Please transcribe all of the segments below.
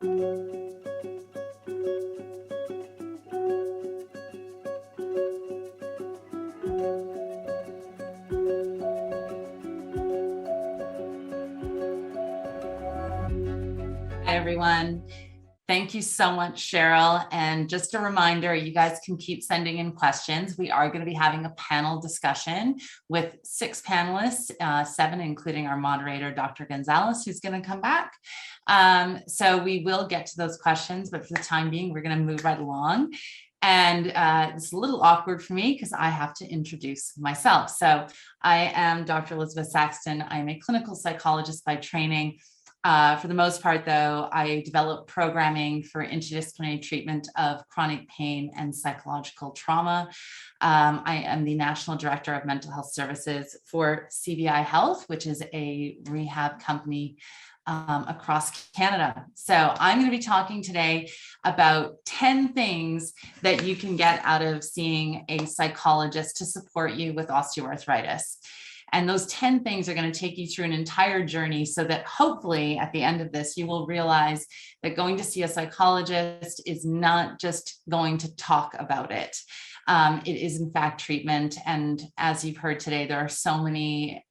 Hi, everyone. Thank you so much, Cheryl. And just a reminder, you guys can keep sending in questions. We are going to be having a panel discussion with 6 panelists, 7, including our moderator, Dr. Gonzalez, who's going to come back. So we will get to those questions, but for the time being, we're going to move right along. And it's a little awkward for me because I have to introduce myself. So I am Dr. Elisabeth Saxton. I'm a clinical psychologist by training. For the most part, though, I develop programming for interdisciplinary treatment of chronic pain and psychological trauma. I am the National Director of Mental Health Services for CBI Health, which is a rehab company across Canada. So I'm going to be talking today about 10 things that you can get out of seeing a psychologist to support you with osteoarthritis. And those 10 things are going to take you through an entire journey so that hopefully at the end of this, you will realize that going to see a psychologist is not just going to talk about it. It is in fact treatment. And as you've heard today, there are so many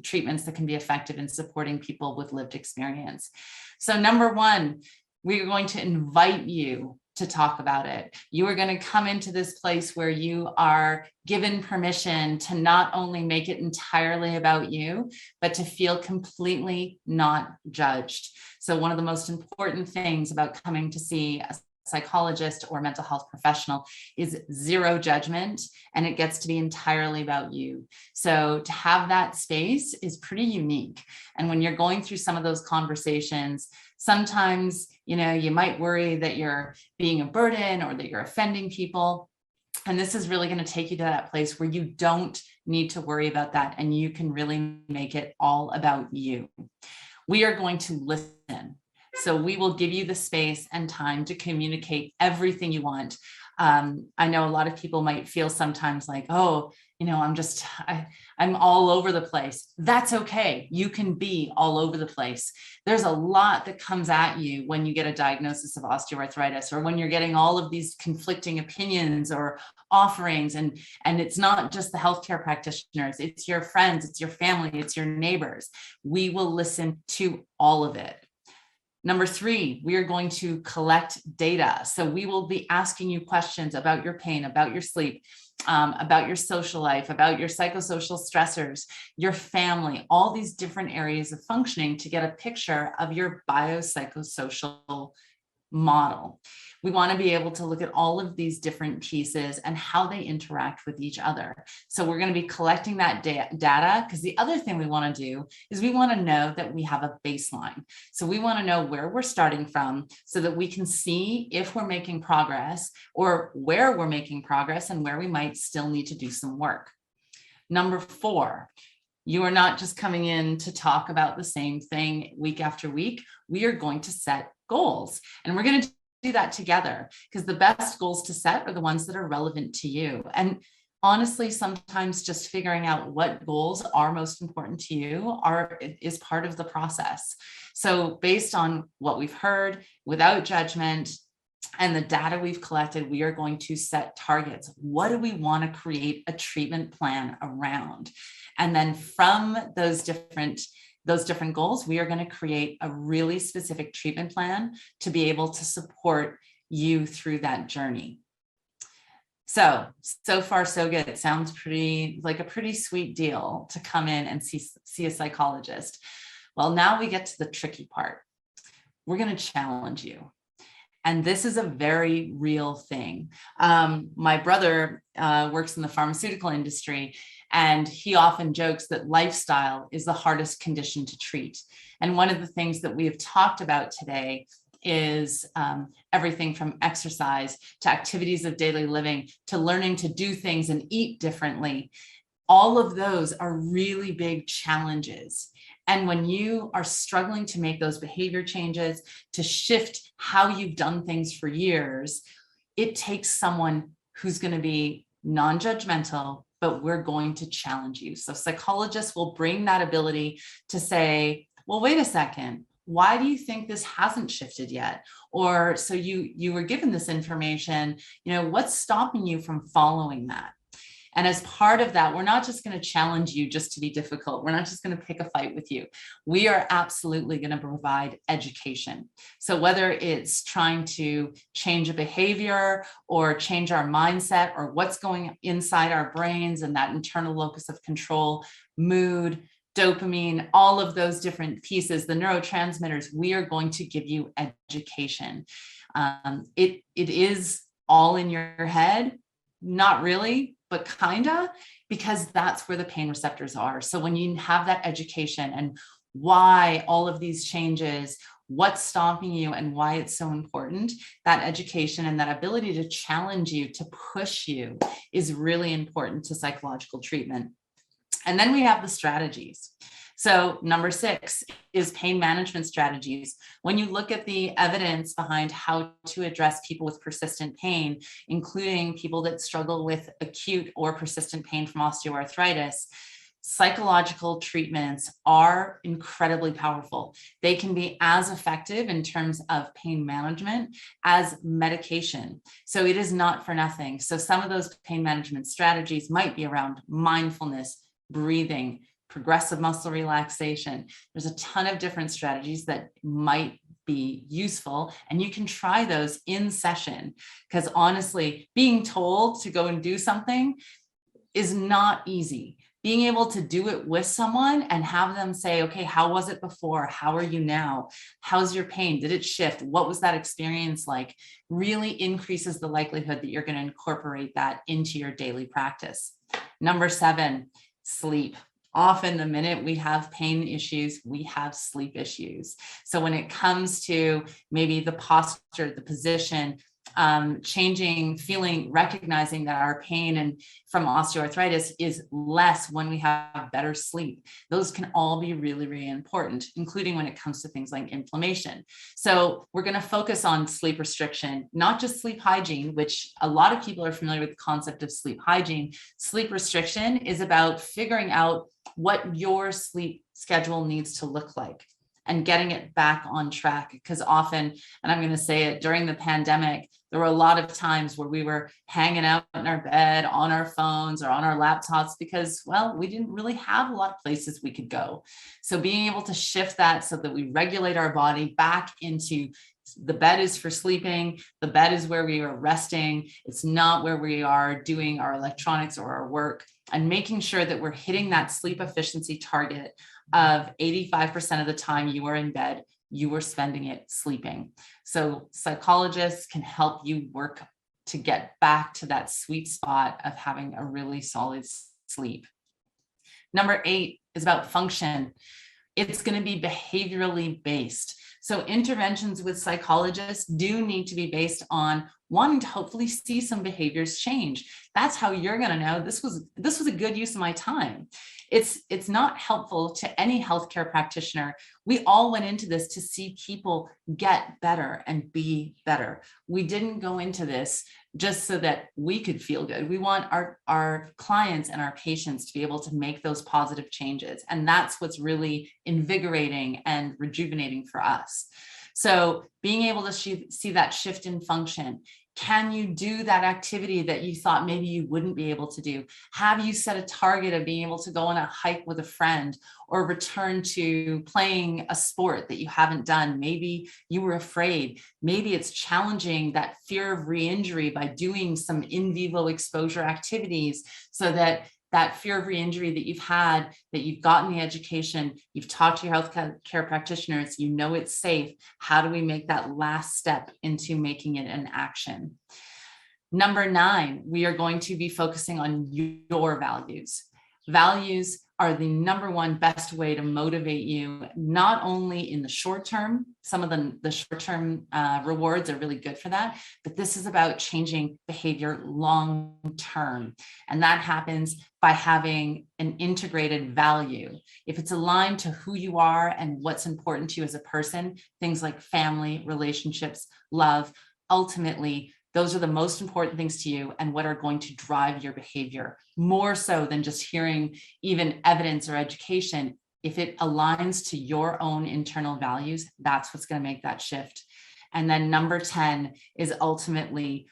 treatments that can be effective in supporting people with lived experience. So number one, we are going to invite you to talk about it. You are going to come into this place where you are given permission to not only make it entirely about you, but to feel completely not judged. So one of the most important things about coming to see a psychologist or mental health professional is zero judgment, and it gets to be entirely about you. So to have that space is pretty unique. And when you're going through some of those conversations, sometimes, you might worry that you're being a burden or that you're offending people. And this is really going to take you to that place where you don't need to worry about that, and you can really make it all about you. We are going to listen. So we will give you the space and time to communicate everything you want. I know a lot of people might feel sometimes like, oh, I'm all over the place. That's okay. You can be all over the place. There's a lot that comes at you when you get a diagnosis of osteoarthritis, or when you're getting all of these conflicting opinions or offerings. And it's not just the healthcare practitioners, it's your friends, it's your family, it's your neighbors. We will listen to all of it. Number 3, we are going to collect data. So we will be asking you questions about your pain, about your sleep, about your social life, about your psychosocial stressors, your family, all these different areas of functioning to get a picture of your biopsychosocial model. We want to be able to look at all of these different pieces and how they interact with each other. So we're going to be collecting that data, because the other thing we want to do is we want to know that we have a baseline. So we want to know where we're starting from so that we can see if we're making progress, or where we're making progress and where we might still need to do some work. Number 4, you are not just coming in to talk about the same thing week after week. We are going to set goals, and we're going to do that together, because the best goals to set are the ones that are relevant to you. And honestly, sometimes just figuring out what goals are most important to you is part of the process. So based on what we've heard, without judgment, and the data we've collected, we are going to set targets. What do we want to create a treatment plan around? And then from those different goals, we are going to create a really specific treatment plan to be able to support you through that journey. So far, so good. It sounds like a pretty sweet deal to come in and see a psychologist. Well, now we get to the tricky part. We're going to challenge you. And this is a very real thing. My brother works in the pharmaceutical industry, and he often jokes that lifestyle is the hardest condition to treat. And one of the things that we have talked about today is everything from exercise to activities of daily living to learning to do things and eat differently. All of those are really big challenges. And when you are struggling to make those behavior changes, to shift how you've done things for years, it takes someone who's going to be non-judgmental, but we're going to challenge you. So psychologists will bring that ability to say, well, wait a second, why do you think this hasn't shifted yet? Or so you were given this information, what's stopping you from following that? And as part of that, we're not just going to challenge you just to be difficult. We're not just going to pick a fight with you. We are absolutely going to provide education. So whether it's trying to change a behavior or change our mindset or what's going inside our brains and that internal locus of control, mood, dopamine, all of those different pieces, the neurotransmitters, we are going to give you education. It is all in your head, not really, but kinda, because that's where the pain receptors are. So when you have that education and why all of these changes, what's stopping you and why it's so important, that education and that ability to challenge you, to push you is really important to psychological treatment. And then we have the strategies. So number 6 is pain management strategies. When you look at the evidence behind how to address people with persistent pain, including people that struggle with acute or persistent pain from osteoarthritis, psychological treatments are incredibly powerful. They can be as effective in terms of pain management as medication. So it is not for nothing. So some of those pain management strategies might be around mindfulness, breathing, progressive muscle relaxation. There's a ton of different strategies that might be useful, and you can try those in session, because honestly, being told to go and do something is not easy. Being able to do it with someone and have them say, okay, how was it before? How are you now? How's your pain? Did it shift? What was that experience like? Really increases the likelihood that you're going to incorporate that into your daily practice. Number 7, sleep. Often the minute we have pain issues, we have sleep issues. So when it comes to maybe the posture, the position, changing, feeling, recognizing that our pain and from osteoarthritis is less when we have better sleep. Those can all be really, really important, including when it comes to things like inflammation. So we're going to focus on sleep restriction, not just sleep hygiene, which a lot of people are familiar with the concept of sleep hygiene. Sleep restriction is about figuring out what your sleep schedule needs to look like and getting it back on track. Because often, and I'm going to say it, during the pandemic, there were a lot of times where we were hanging out in our bed, on our phones or on our laptops because, well, we didn't really have a lot of places we could go. So being able to shift that so that we regulate our body back into the bed is for sleeping, the bed is where we are resting, it's not where we are doing our electronics or our work, and making sure that we're hitting that sleep efficiency target of 85% of the time you are in bed, you are spending it sleeping. So psychologists can help you work to get back to that sweet spot of having a really solid sleep. Number 8 is about function. It's going to be behaviorally based. So interventions with psychologists do need to be based on wanting to hopefully see some behaviors change. That's how you're going to know this was a good use of my time. It's not helpful to any healthcare practitioner. We all went into this to see people get better and be better. We didn't go into this just so that we could feel good. We want our clients and our patients to be able to make those positive changes. And that's what's really invigorating and rejuvenating for us. So being able to see that shift in function. Can you do that activity that you thought maybe you wouldn't be able to do? Have you set a target of being able to go on a hike with a friend or return to playing a sport that you haven't done? Maybe you were afraid. Maybe it's challenging that fear of re-injury by doing some in vivo exposure activities so that fear of re-injury that you've had, that you've gotten the education, you've talked to your healthcare practitioners, you know it's safe. How do we make that last step into making it an action? Number 9, we are going to be focusing on your values. Values are the number one best way to motivate you, not only in the short term. Some of the short-term rewards are really good for that, but this is about changing behavior long term. And that happens by having an integrated value. If it's aligned to who you are and what's important to you as a person, things like family, relationships, love, ultimately, those are the most important things to you and what are going to drive your behavior more so than just hearing even evidence or education. if it aligns to your own internal values, that's what's going to make that shift. And then number 10 is ultimately,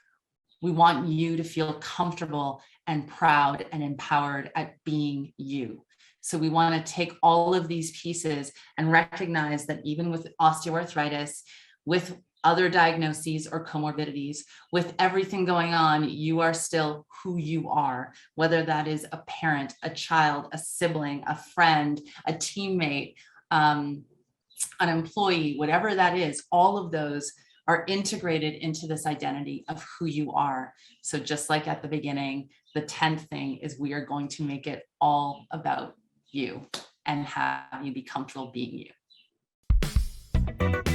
we want you to feel comfortable and proud and empowered at being you. So we want to take all of these pieces and recognize that even with osteoarthritis, with other diagnoses or comorbidities, with everything going on, you are still who you are, whether that is a parent, a child, a sibling, a friend, a teammate, an employee, whatever that is, all of those are integrated into this identity of who you are. So just like at the beginning, the 10th thing is we are going to make it all about you and have you be comfortable being you.